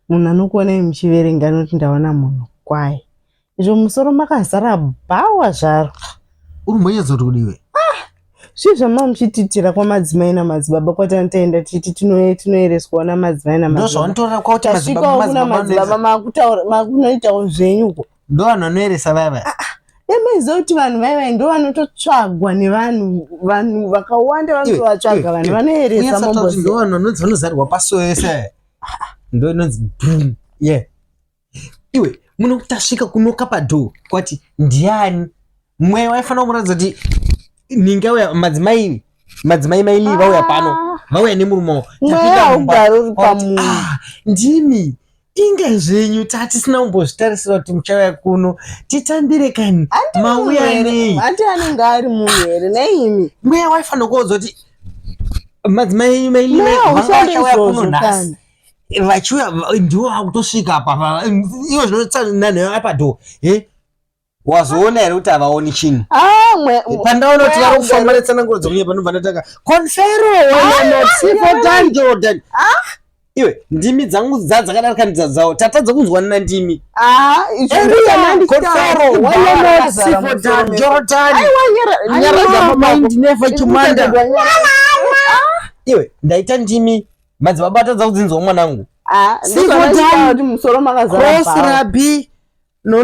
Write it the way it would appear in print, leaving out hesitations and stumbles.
munhu anokuonai muchiverenga noti ndaona munhu kwai. Izvo musoro makazara bhawa zvaro. Uri mwenyedza kuti kudiwe? Zvizvo muchititira kwamadzimai namadzibaba kwatanoenda titi tinoereswa namadzimai namadzibaba. Ndo zvanotora kwauti madzibaba makunoitawo zvenyuko. Ndo vanhu vanoeresa vaya. Emaiziva kuti vanhu vaya ndo vanototsvagwa nevanhu vakawanda vanotovatsvaga vanhu vanoeresa mambozi. Ndo vanhu vanonzi vanozarwa paSowe ese. Ndo inonzi boom. Yeah. Iwe munokutasvika kunoka padho kwati ndiani? Mwe waifana kumuratidza kuti ninge uya madzimai maili vauya pano. Vauya nemurume wavo. Ndimi. Inga zvenyu tatisina kumbozvitarisira kuti muchauya kuno titambire kani mauya nei. Hati anenge ari munhu here neimi. Mweya waifana kuudza kuti madzimai maili vangachauya kuno nhasi. Vachiuya ndiwo vakutosvika apa. Iwo zvinotsanana apadho. Wazoona here kuti havaoni chinhu? Pandaona kuti vari kufamba netsananguro kunye panobva ndataka confero wala Jordan. Iwe ndimi dzangu dzakadarika ndidzawo tatadza kunzwa nina ndimi. Confero wala Jordan. Nyara mind never chimanda. Iwe ndaita ndimi madzibaba atadza kudzinzwa mwanangu. Musoro makazara Cross Rabi